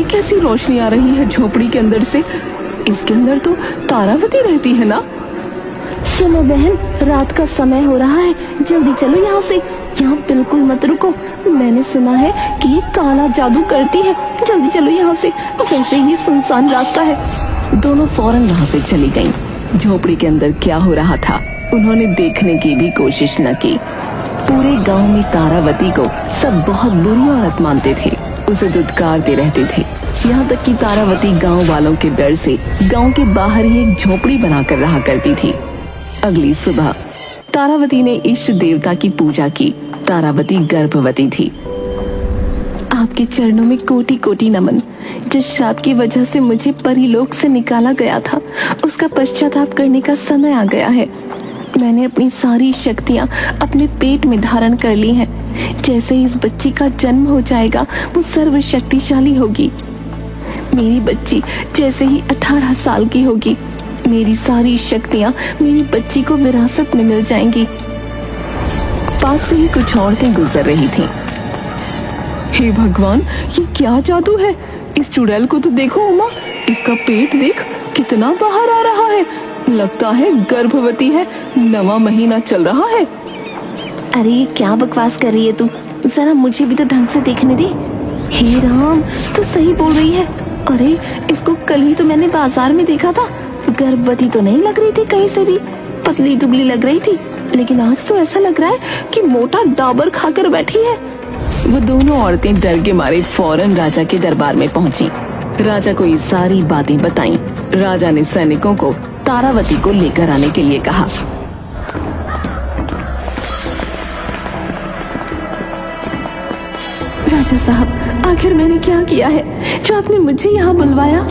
कैसी रोशनी आ रही है झोपड़ी के अंदर से। इसके अंदर तो तारावती रहती है ना। सुनो बहन, रात का समय हो रहा है, जल्दी चलो यहाँ से। यहाँ बिल्कुल मत रुको, मैंने सुना है कि ये काला जादू करती है। जल्दी चलो यहाँ से, वैसे ही सुनसान रास्ता है। दोनों फौरन वहाँ से चली गईं। झोपड़ी के अंदर क्या हो रहा था उन्होंने देखने की भी कोशिश न की। पूरे गांव में तारावती को सब बहुत बुरी औरत मानते थे, उसे दुत्कारते रहते थे। यहाँ तक कि तारावती गांव वालों के डर से गांव के बाहर ही एक झोपड़ी बनाकर रहा करती थी। अगली सुबह तारावती ने इष्ट देवता की पूजा की। तारावती गर्भवती थी। आपके चरणों में कोटि कोटि नमन। जिस श्राप की वजह से मुझे परीलोक से निकाला गया था, उसका पश्चाताप करने का समय आ गया है। मैंने अपनी सारी शक्तियां अपने पेट में धारण कर ली हैं। जैसे ही इस बच्ची का जन्म हो जाएगा, वो सर्वशक्तिशाली होगी। मेरी बच्ची जैसे ही 18 साल की होगी, मेरी सारी शक्तियां मेरी बच्ची को विरासत में मिल जाएंगी। पास से ही कुछ औरतें गुजर रही थीं। हे भगवान, ये क्या जादू है। इस चुड़ैल को तो देखो उमा, इसका पेट देख कितना बाहर आ रहा है। लगता है गर्भवती है, 9वां महीना चल रहा है। अरे ये क्या बकवास कर रही है तू, जरा मुझे भी तो ढंग से देखने दे। हे राम, तू सही बोल रही है। अरे इसको कल ही तो मैंने बाजार में देखा था। गर्भवती तो नहीं लग रही थी कहीं से भी, पतली दुबली लग रही थी, लेकिन आज तो ऐसा लग रहा है कि मोटा डाबर खाकर बैठी है। वो दोनों औरतें डर के मारे फौरन राजा के दरबार में पहुंची। राजा को ये सारी बातें बताईं। राजा ने सैनिकों को तारावती को लेकर आने के लिए कहा। राजा साहब, आखिर मैंने क्या किया है जो आपने मुझे यहाँ बुलवाया?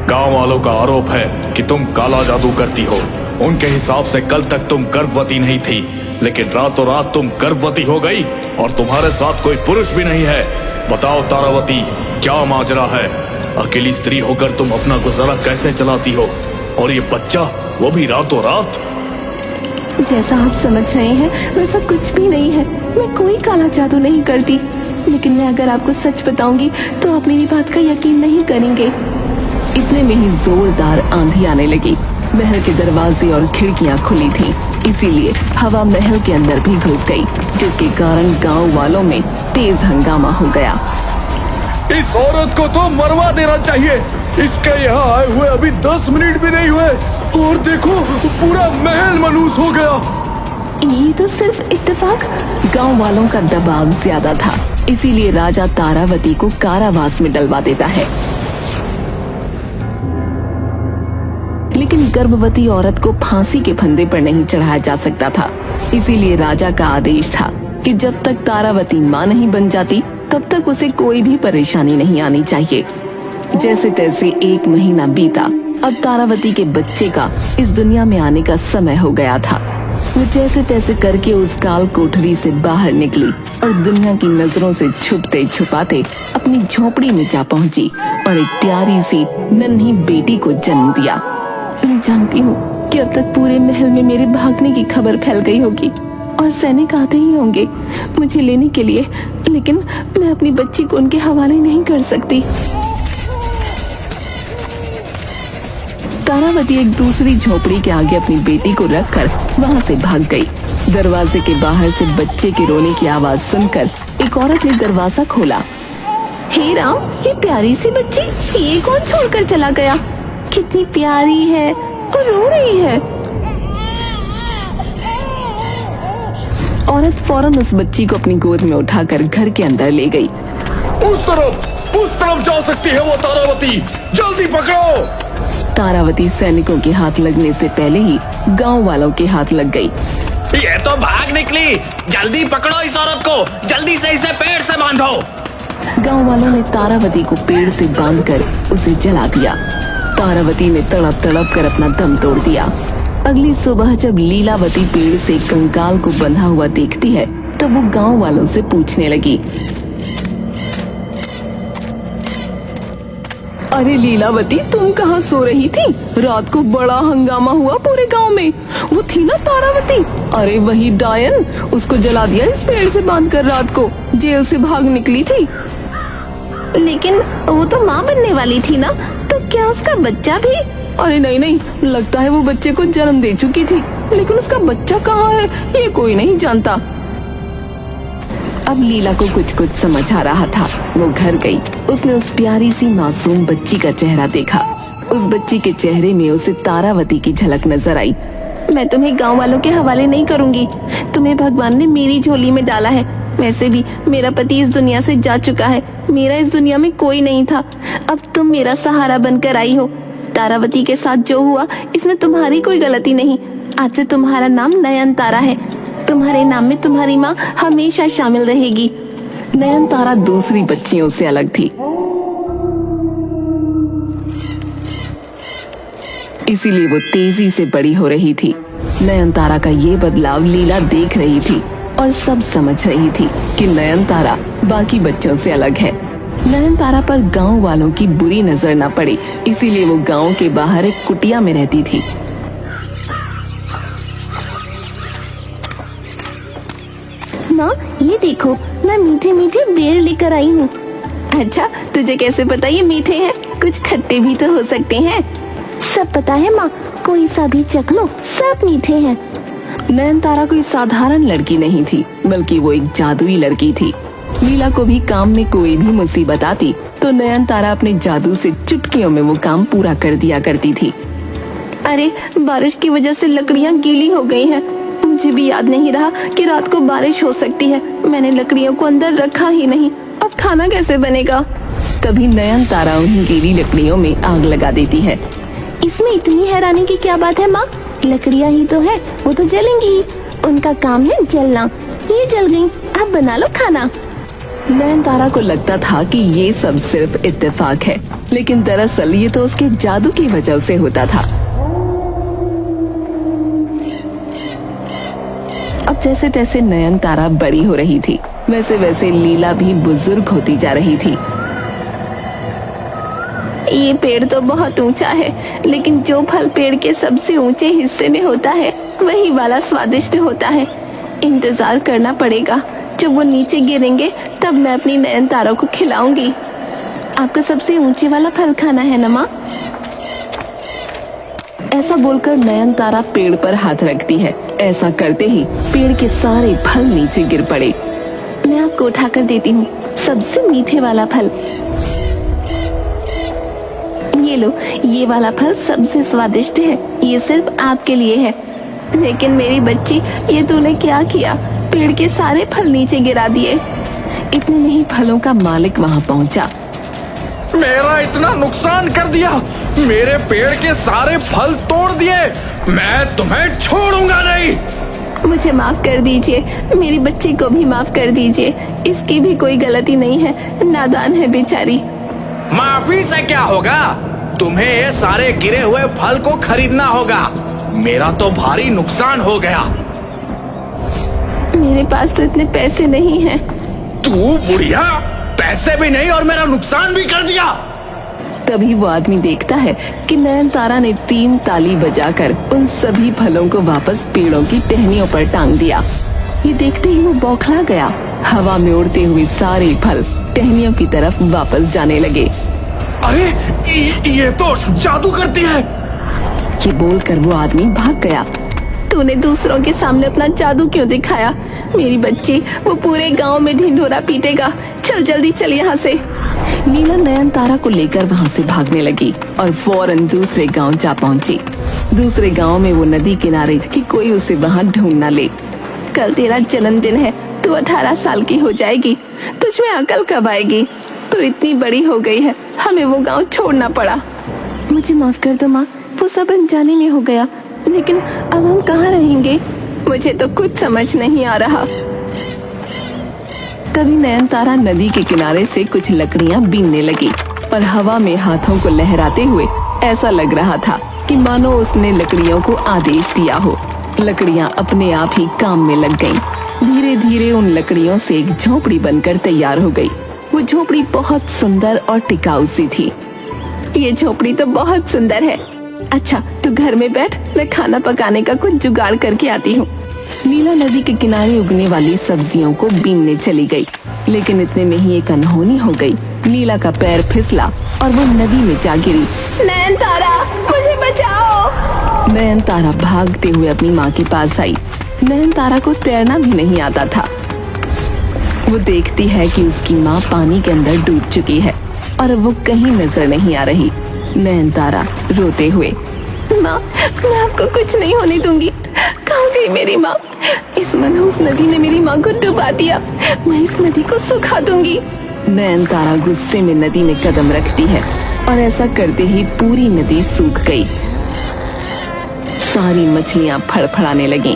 गांव वालों का आरोप है कि तुम काला जादू करती हो। उनके हिसाब से कल तक तुम गर्भवती नहीं थी, लेकिन रातों रात तुम गर्भवती हो गई और तुम्हारे साथ कोई पुरुष भी नहीं है। बताओ तारावती, क्या माजरा है? अकेली स्त्री होकर तुम अपना गुजारा कैसे चलाती हो, और ये बच्चा वो भी रातों रात? जैसा आप समझ रहे हैं वैसा कुछ भी नहीं है। मैं कोई काला जादू नहीं करती, लेकिन मैं अगर आपको सच बताऊंगी तो आप मेरी बात का यकीन नहीं करेंगे। इतने में ही जोरदार आंधी आने लगी। महल के दरवाजे और खिड़कियां खुली थीं, इसीलिए हवा महल के अंदर भी घुस गई, जिसके कारण गांव वालों में तेज हंगामा हो गया। इस औरत को तो मरवा देना चाहिए। इसके यहाँ आए हुए अभी 10 मिनट भी नहीं हुए और देखो पूरा महल मनहूस हो गया। ये तो सिर्फ इत्तेफाक। गांव वालों का दबाव ज्यादा था, इसीलिए राजा तारावती को कारावास में डलवा देता है। लेकिन गर्भवती औरत को फांसी के फंदे पर नहीं चढ़ाया जा सकता था, इसीलिए राजा का आदेश था कि जब तक तारावती मां नहीं बन जाती तब तक उसे कोई भी परेशानी नहीं आनी चाहिए। जैसे तैसे 1 महीना बीता। अब तारावती के बच्चे का इस दुनिया में आने का समय हो गया था। वो जैसे तैसे करके उस काल कोठरी से बाहर निकली और दुनिया की नजरों से छुपते छुपाते अपनी झोपड़ी में जा पहुंची और एक प्यारी सी नन्ही बेटी को जन्म दिया। मैं जानती हूँ कि अब तक पूरे महल में मेरे भागने की खबर फैल गई होगी और सैनिक आते ही होंगे मुझे लेने के लिए, लेकिन मैं अपनी बच्ची को उनके हवाले नहीं कर सकती। तारावती एक दूसरी झोपड़ी के आगे अपनी बेटी को रखकर वहाँ से भाग गई। दरवाजे के बाहर से बच्चे के रोने की आवाज सुनकर एक औरत ने दरवाजा खोला। हे राम, ये प्यारी सी बच्ची, ये कौन छोड़कर चला गया? कितनी प्यारी है और रो रही है। औरत फौरन उस बच्ची को अपनी गोद में उठाकर घर के अंदर ले गई। उस तरफ जा सकती है वो तारावती, जल्दी पकड़ो। तारावती सैनिकों के हाथ लगने से पहले ही गांव वालों के हाथ लग गई। ये तो भाग निकली, जल्दी पकड़ो इस औरत को, जल्दी से इसे पेड़ से बांधो। गांव वालों ने तारावती को पेड़ से बांधकर उसे जला दिया। तारावती ने तड़प तड़प कर अपना दम तोड़ दिया। अगली सुबह जब लीलावती पेड़ से कंकाल को बंधा हुआ देखती है तब वो गांव वालों से पूछने लगी, अरे लीलावती, तुम कहाँ सो रही थी? रात को बड़ा हंगामा हुआ पूरे गांव में। वो थी ना तारावती, अरे वही डायन, उसको जला दिया इस पेड़ से बांधकर। रात को जेल से भाग निकली थी। लेकिन वो तो माँ बनने वाली थी ना, तो क्या उसका बच्चा भी? अरे नहीं नहीं, लगता है वो बच्चे को जन्म दे चुकी थी, लेकिन उसका बच्चा कहाँ है ये कोई नहीं जानता। अब लीला को कुछ कुछ समझ आ रहा था। वो घर गई, उसने उस प्यारी सी मासूम बच्ची का चेहरा देखा। उस बच्ची के चेहरे में उसे तारावती की झलक नजर आई। मैं तुम्हें गांव वालों के हवाले नहीं करूंगी। तुम्हें भगवान ने मेरी झोली में डाला है। वैसे भी मेरा पति इस दुनिया से जा चुका है, मेरा इस दुनिया में कोई नहीं था। अब तुम मेरा सहारा बनकर आई हो। तारावती के साथ जो हुआ इसमें तुम्हारी कोई गलती नहीं। आज से तुम्हारा नाम नयन तारा है। तुम्हारे नाम में तुम्हारी माँ हमेशा शामिल रहेगी। नयन तारा दूसरी बच्चियों से अलग थी, इसीलिए वो तेजी से बड़ी हो रही थी। नयन तारा का ये बदलाव लीला देख रही थी और सब समझ रही थी कि नयन तारा बाकी बच्चों से अलग है। नयन तारा पर गांव वालों की बुरी नजर न पड़े, इसीलिए वो गांव के बाहर एक कुटिया में रहती थी। माँ ये देखो, मैं मीठे मीठे बेर लेकर आई हूँ। अच्छा, तुझे कैसे पता ये मीठे हैं? कुछ खट्टे भी तो हो सकते हैं। सब पता है माँ, कोई सा भी चख लो, सब मीठे हैं। नयन तारा कोई साधारण लड़की नहीं थी, बल्कि वो एक जादुई लड़की थी। लीला को भी काम में कोई भी मुसीबत आती तो नयन तारा अपने जादू से चुटकियों में वो काम पूरा कर दिया करती थी। अरे बारिश की वजह से लकड़ियाँ गीली हो गई हैं। मुझे भी याद नहीं रहा कि रात को बारिश हो सकती है। मैंने लकड़ियों को अंदर रखा ही नहीं। अब खाना कैसे बनेगा? तभी नयन तारा उन्हीं गीली लकड़ियों में आग लगा देती है। इसमें इतनी हैरानी की क्या बात है माँ? लकड़ियाँ ही तो है, वो तो जलेंगी। उनका काम है जलना। ये जल गई, अब बना लो खाना। नयन तारा को लगता था कि ये सब सिर्फ इत्तेफाक है, लेकिन दरअसल ये तो उसके जादू की वजह से होता था। अब जैसे तैसे नयन तारा बड़ी हो रही थी, वैसे वैसे लीला भी बुजुर्ग होती जा रही थी। ये पेड़ तो बहुत ऊंचा है, लेकिन जो फल पेड़ के सबसे ऊंचे हिस्से में होता है वही वाला स्वादिष्ट होता है। इंतजार करना पड़ेगा, जब वो नीचे गिरेंगे तब मैं अपनी नयन तारा को खिलाऊंगी। आपको सबसे ऊंचे वाला फल खाना है ना माँ? ऐसा बोलकर नयन तारा पेड़ पर हाथ रखती है। ऐसा करते ही पेड़ के सारे फल नीचे गिर पड़े। मैं आपको उठाकर देती हूँ सबसे मीठे वाला फल। ये लो, ये वाला फल सबसे स्वादिष्ट है। ये सिर्फ आपके लिए है। लेकिन मेरी बच्ची, ये तूने क्या किया? पेड़ के सारे फल नीचे गिरा दिए। इतने में ही फलों का मालिक वहाँ पहुँचा। मेरा इतना नुकसान कर दिया, मेरे पेड़ के सारे फल तोड़ दिए, मैं तुम्हें छोड़ूंगा नहीं। मुझे माफ कर दीजिए, मेरी बच्ची को भी माफ कर दीजिए। इसकी भी कोई गलती नहीं है, नादान है बेचारी। माफी से क्या होगा? तुम्हें ये सारे गिरे हुए फल को खरीदना होगा। मेरा तो भारी नुकसान हो गया। मेरे पास तो इतने पैसे नहीं हैं। तू बुढ़िया, पैसे भी नहीं और मेरा नुकसान भी कर दिया। तभी वो आदमी देखता है कि नयन तारा ने 3 ताली बजाकर उन सभी फलों को वापस पेड़ों की टहनियों पर टांग दिया। ये देखते ही वो बौखला गया। हवा में उड़ते हुए सारे फल टहनियों की तरफ वापस जाने लगे। अरे ये तो जादू करती है। ये बोलकर वो आदमी भाग गया। तूने दूसरों के सामने अपना जादू क्यों दिखाया? मेरी बच्ची, वो पूरे गांव में ढिंढोरा पीटेगा। चल जल्दी चल यहाँ से। लीला नयन तारा को लेकर वहाँ से भागने लगी और फौरन दूसरे गांव जा पहुँची। दूसरे गांव में वो नदी किनारे कि कोई उसे वहाँ ढूंढ न ले। कल तेरा जन्मदिन है, तू 18 साल की हो जाएगी। तुझ में अकल कब आएगी? तू इतनी बड़ी हो गई है, हमें वो गांव छोड़ना पड़ा। मुझे माफ कर दो माँ, वो सब अनजाने में हो गया। लेकिन अब हम कहाँ रहेंगे? मुझे तो कुछ समझ नहीं आ रहा। तभी नयन तारा नदी के किनारे से कुछ लकड़ियां बीनने लगी और हवा में हाथों को लहराते हुए ऐसा लग रहा था कि मानो उसने लकड़ियों को आदेश दिया हो। लकड़ियां अपने आप ही काम में लग गईं। धीरे धीरे उन लकड़ियों से एक झोपड़ी बनकर तैयार हो गई। वो झोपड़ी बहुत सुंदर और टिकाऊ सी थी। ये झोपड़ी तो बहुत सुंदर है। अच्छा, तू घर में बैठ, मैं खाना पकाने का कुछ जुगाड़ करके आती हूँ। लीला नदी के किनारे उगने वाली सब्जियों को बीनने चली गई, लेकिन इतने में ही एक अनहोनी हो गई। लीला का पैर फिसला और वो नदी में जा गिरी। नयनतारा, मुझे बचाओ। नयनतारा भागते हुए अपनी माँ के पास आई। नयनतारा को तैरना भी नहीं आता था। वो देखती है कि उसकी माँ पानी के अंदर डूब चुकी है और वो कहीं नजर नहीं आ रही। नयनतारा रोते हुए, माँ, मैं आपको कुछ नहीं होने दूंगी। कहाँ गई मेरी माँ? इस मनहूस नदी ने मेरी माँ को डुबा दिया। मैं इस नदी को सुखा दूंगी। नयनतारा गुस्से में नदी में कदम रखती है और ऐसा करते ही पूरी नदी सूख गई। सारी मछलियां फड़फड़ाने लगीं।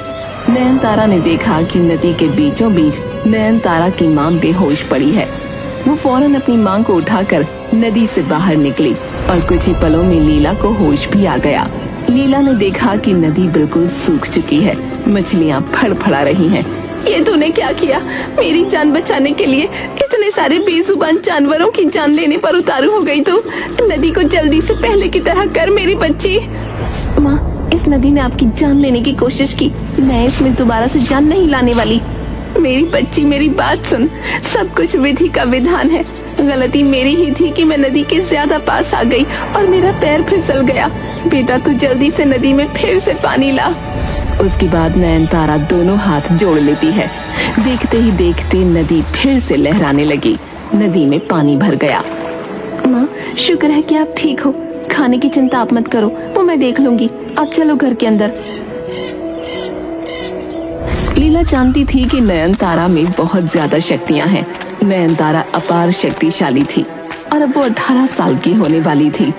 नयनतारा ने देखा कि नदी के बीचों बीच नयनतारा की माँ बेहोश पड़ी है। वो फौरन अपनी माँ को उठाकर नदी से बाहर निकली और कुछ ही पलों में लीला को होश भी आ गया। लीला ने देखा कि नदी बिल्कुल सूख चुकी है। मछलियां फड़फड़ा रही हैं। ये तूने क्या किया? मेरी जान बचाने के लिए इतने सारे बेजुबान जानवरों की जान लेने पर उतारू हो गई तू। नदी को जल्दी से पहले की तरह कर मेरी बच्ची। माँ, इस नदी ने आपकी जान लेने की कोशिश की। मैं इसमें दोबारा से जान नहीं लाने वाली। मेरी बच्ची, मेरी बात सुन। सब कुछ विधि का विधान है। गलती मेरी ही थी कि मैं नदी के ज्यादा पास आ गई और मेरा पैर फिसल गया। बेटा, तू जल्दी से नदी में फिर से पानी ला। उसके बाद नयनतारा दोनों हाथ जोड़ लेती है। देखते ही देखते नदी फिर से लहराने लगी। नदी में पानी भर गया। माँ, शुक्र है कि आप ठीक हो। खाने की चिंता आप मत करो, वो मैं देख लूंगी। आप चलो घर के अंदर। लीला जानती थी कि नयनतारा में बहुत ज्यादा शक्तियां हैं। नयनतारा अपार शक्तिशाली थी और अब वो 18 साल की होने वाली थी।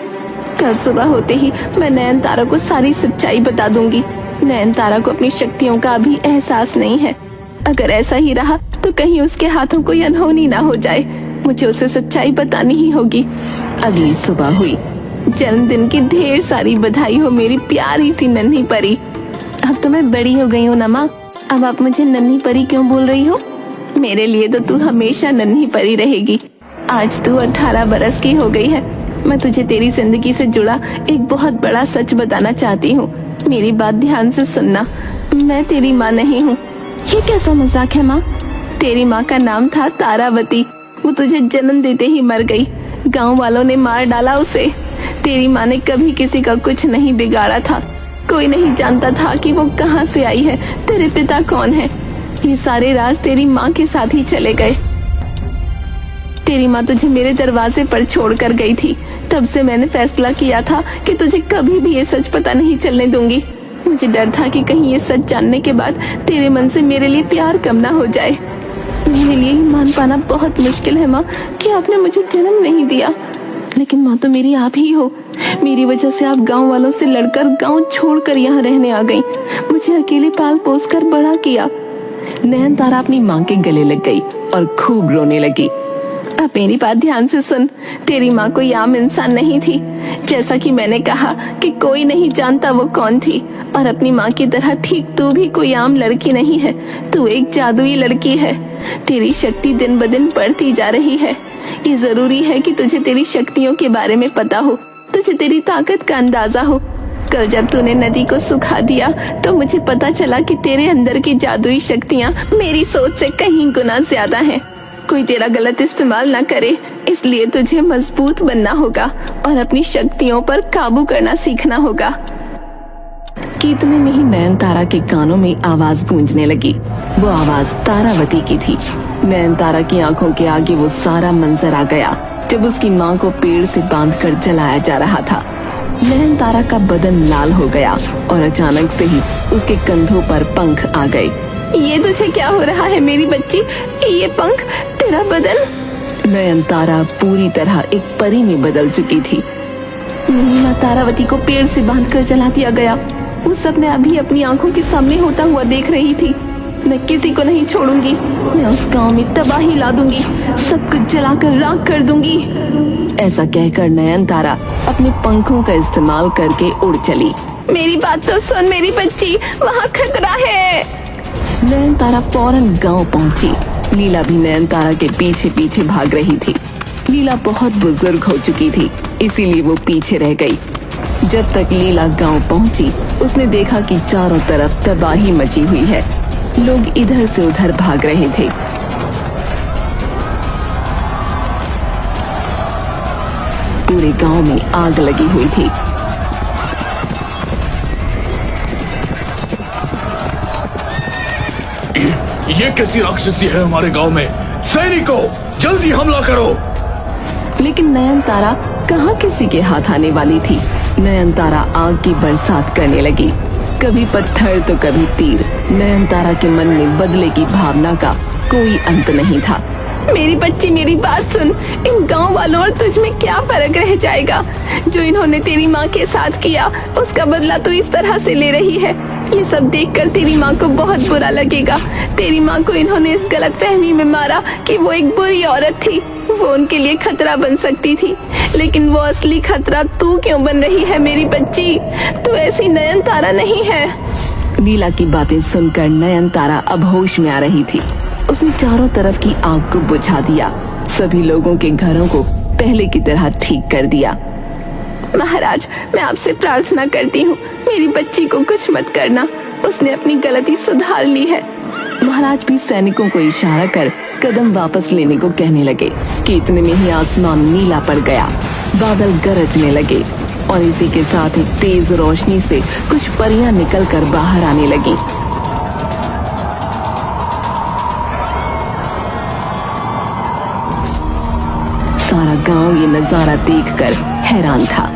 कल सुबह होते ही मैं नयनतारा को सारी सच्चाई बता दूंगी। नयनतारा को अपनी शक्तियों का अभी एहसास नहीं है। अगर ऐसा ही रहा तो कहीं उसके हाथों कोई अनहोनी ना हो जाए। मुझे उसे सच्चाई बतानी ही होगी। अगली सुबह हुई। जन्मदिन की ढेर सारी बधाई हो मेरी प्यारी सी नन्ही परी। अब तो मैं बड़ी हो गई हूँ ना माँ। अब आप मुझे नन्ही परी क्यों बोल रही हो? मेरे लिए तो तू हमेशा नन्ही परी रहेगी। आज तू 18 बरस की हो गई है। मैं तुझे तेरी जिंदगी से जुड़ा एक बहुत बड़ा सच बताना चाहती हूँ। मेरी बात ध्यान से सुनना। मैं तेरी माँ नहीं हूँ। ये कैसा मजाक है माँ? तेरी माँ का नाम था तारावती। वो तुझे जन्म देते ही मर गई। गांव वालों ने मार डाला उसे। तेरी माँ ने कभी किसी का कुछ नहीं बिगाड़ा था। कोई नहीं जानता था कि वो कहाँ से आई है, तेरे पिता कौन है। ये सारे राज तेरी माँ के साथ ही चले गए। तेरी माँ तुझे मेरे दरवाजे पर छोड़कर गई थी। तब से मैंने फैसला किया था कि तुझे कभी भी ये सच पता नहीं चलने दूंगी। मुझे डर था कि कहीं ये सच जानने के बाद तेरे मन से मेरे लिए प्यार कम ना हो जाए। मेरे लिए ही मान पाना बहुत मुश्किल है माँ कि आपने मुझे जन्म नहीं दिया। लेकिन माँ तो मेरी आप ही हो। मेरी वजह से आप गांव वालों से लड़कर गांव छोड़कर यहाँ रहने आ गई। मुझे अकेले पाल पोस कर बड़ा किया। नयनतारा अपनी माँ के गले लग गई और खूब रोने लगी। अब मेरी बात ध्यान से सुन। तेरी माँ कोई आम इंसान नहीं थी। जैसा कि मैंने कहा कि कोई नहीं जानता वो कौन थी, और अपनी माँ की तरह ठीक तू भी कोई आम लड़की नहीं है। तू एक जादुई लड़की है। तेरी शक्ति दिन ब दिन बढ़ती जा रही है। ये जरूरी है कि तुझे तेरी शक्तियों के बारे में पता हो, तुझे तेरी ताकत का अंदाजा हो। कल जब तूने नदी को सुखा दिया तो मुझे पता चला कि तेरे अंदर की जादुई शक्तियाँ मेरी सोच से कहीं गुना ज्यादा हैं। कोई तेरा गलत इस्तेमाल ना करे, इसलिए तुझे मजबूत बनना होगा और अपनी शक्तियों पर काबू करना सीखना होगा। कि इतने में ही नयनतारा के कानों में आवाज गूंजने लगी। वो आवाज तारावती की थी। नयनतारा की आंखों के आगे वो सारा मंजर आ गया जब उसकी माँ को पेड़ से बांधकर जलाया जा रहा था। नयनतारा का बदन लाल हो गया और अचानक से ही उसके कंधों पर पंख आ गए। ये तुझे क्या हो रहा है मेरी बच्ची? ये पंख, तेरा बदन? नयनतारा पूरी तरह एक परी में बदल चुकी थी। मेरी माँ तारावती को पेड़ से बांधकर जला दिया गया। वो सब मैं अभी अपनी आंखों के सामने होता हुआ देख रही थी। मैं किसी को नहीं छोड़ूंगी। मैं उस गांव में तबाही ला दूंगी, सब कुछ जलाकर राख कर दूंगी। ऐसा कहकर नयनतारा अपने पंखों का इस्तेमाल करके उड़ चली। मेरी बात तो सुन मेरी बच्ची, वहाँ खतरा है। नयनतारा फौरन गांव पहुंची। लीला भी नयनतारा के पीछे पीछे भाग रही थी। लीला बहुत बुजुर्ग हो चुकी थी, इसीलिए वो पीछे रह गई। जब तक लीला गांव पहुंची, उसने देखा कि चारों तरफ तबाही मची हुई है। लोग इधर से उधर भाग रहे थे। पूरे गांव में आग लगी हुई थी। ये कैसी राक्षसी है हमारे गांव में? सैनिकों, जल्दी हमला करो। लेकिन नयनतारा कहाँ किसी के हाथ आने वाली थी। नयनतारा आग की बरसात करने लगी, कभी पत्थर तो कभी तीर। नयनतारा के मन में बदले की भावना का कोई अंत नहीं था। मेरी बच्ची, मेरी बात सुन। इन गांव वालों और तुझ में क्या फर्क रह जाएगा? जो इन्होंने तेरी माँ के साथ किया, उसका बदला तू इस तरह से ले रही है। ये सब देखकर तेरी माँ को बहुत बुरा लगेगा। तेरी माँ को इन्होंने इस गलतफहमी में मारा कि वो एक बुरी औरत थी, वो उनके लिए खतरा बन सकती थी। लेकिन वो असली खतरा तू क्यों बन रही है मेरी बच्ची? तू ऐसी नयनतारा नहीं है। लीला की बातें सुनकर नयनतारा अब होश में आ रही थी। उसने चारों तरफ की आग को बुझा दिया, सभी लोगों के घरों को पहले की तरह ठीक कर दिया। महाराज, मैं आपसे प्रार्थना करती हूँ, मेरी बच्ची को कुछ मत करना। उसने अपनी गलती सुधार ली है। महाराज भी सैनिकों को इशारा कर कदम वापस लेने को कहने लगे कि इतने में ही आसमान नीला पड़ गया, बादल गरजने लगे और इसी के साथ एक तेज रोशनी से कुछ परियां निकलकर बाहर आने लगी। सारा गांव ये नजारा देखकर हैरान था।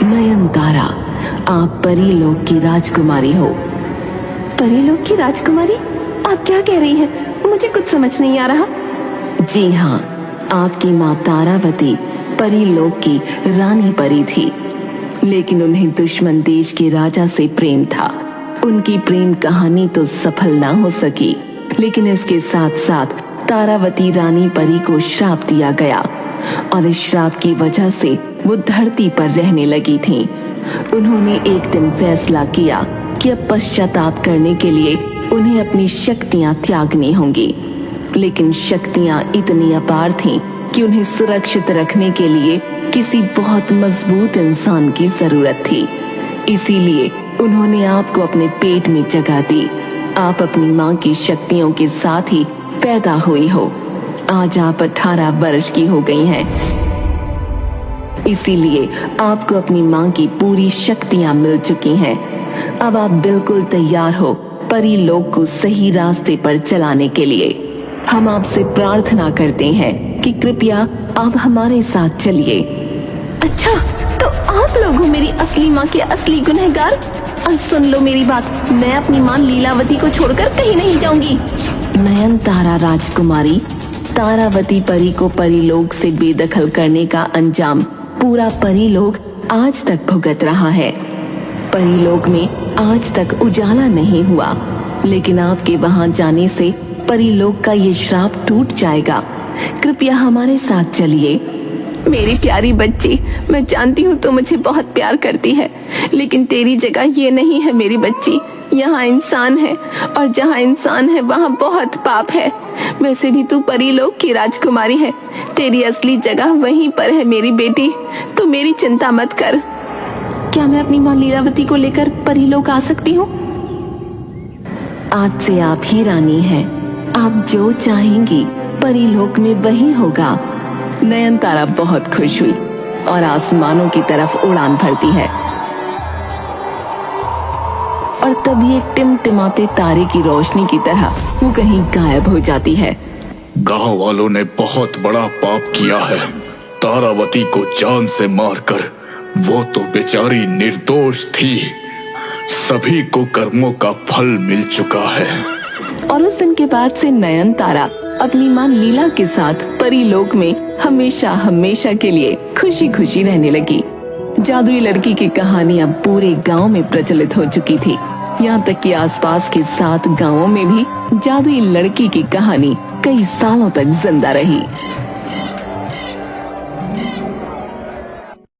नयनतारा, आप परीलोक की राजकुमारी हो। परीलोक की राजकुमारी? आप क्या कह रही हैं? मुझे कुछ समझ नहीं आ रहा। जी हाँ, आपकी माँ तारावती परीलोक की रानी परी थी, लेकिन उन्हें दुश्मन देश के राजा से प्रेम था। उनकी प्रेम कहानी तो सफल ना हो सकी, लेकिन इसके साथ साथ तारावती रानी परी को श्राप दिया गया और इस श्राप की वजह से वो धरती पर रहने लगी थीं। उन्होंने एक दिन फैसला किया कि अब पश्चाताप करने के लिए उन्हें अपनी शक्तियां त्यागनी होंगी, लेकिन शक्तियां इतनी अपार थीं कि उन्हें सुरक्षित रखने के लिए किसी बहुत मजबूत इंसान की जरूरत थी। इसीलिए उन्होंने आपको अपने पेट में जगह दी। आप अपनी माँ की शक्तियों के साथ ही पैदा हुई हो। आज आप 18 वर्ष की हो गई हैं। इसीलिए आपको अपनी माँ की पूरी शक्तियां मिल चुकी हैं। अब आप बिल्कुल तैयार हो परीलोक को सही रास्ते पर चलाने के लिए। हम आपसे प्रार्थना करते हैं कि कृपया आप हमारे साथ चलिए। अच्छा, तो आप लोग हो मेरी असली माँ के असली गुनहगार? और सुन लो मेरी बात, मैं अपनी माँ लीलावती को छोड़कर कहीं नहीं जाऊंगी। नयनतारा राजकुमारी, तारावती परी को परीलोक से बेदखल करने का अंजाम पूरा परीलोक आज तक भुगत रहा है। परीलोक में आज तक उजाला नहीं हुआ, लेकिन आपके वहां जाने से परीलोक का ये श्राप टूट जाएगा। कृपया हमारे साथ चलिए। मेरी प्यारी बच्ची, मैं जानती हूँ तू मुझे बहुत प्यार करती है, लेकिन तेरी जगह ये नहीं है मेरी बच्ची। यहाँ इंसान है और जहाँ इंसान है वहाँ बहुत पाप है। वैसे भी तू परीलोक की राजकुमारी है, तेरी असली जगह वहीं पर है मेरी बेटी। तू मेरी चिंता मत कर। क्या मैं अपनी माँ लीलावती को लेकर परीलोक आ सकती हूँ? आज से आप ही रानी हैं। आप जो चाहेंगी परीलोक में वही होगा। नयनतारा बहुत खुश हुई और आसमानों की तरफ उड़ान भरती है और तभी एक टिमटिमाते तारे की रोशनी की तरह वो कहीं गायब हो जाती है। गांव वालों ने बहुत बड़ा पाप किया है। तारावती को जान से मारकर। वो तो बेचारी निर्दोष थी। सभी को कर्मों का फल मिल चुका है। और उस दिन के बाद से नयनतारा अपनी माँ लीला के साथ परीलोक में हमेशा हमेशा के लिए खुशी खुशी रहने लगी। जादुई लड़की की कहानी अब पूरे गांव में प्रचलित हो चुकी थी। यहाँ तक कि आसपास के 7 गांवों में भी जादुई लड़की की कहानी कई सालों तक जिंदा रही।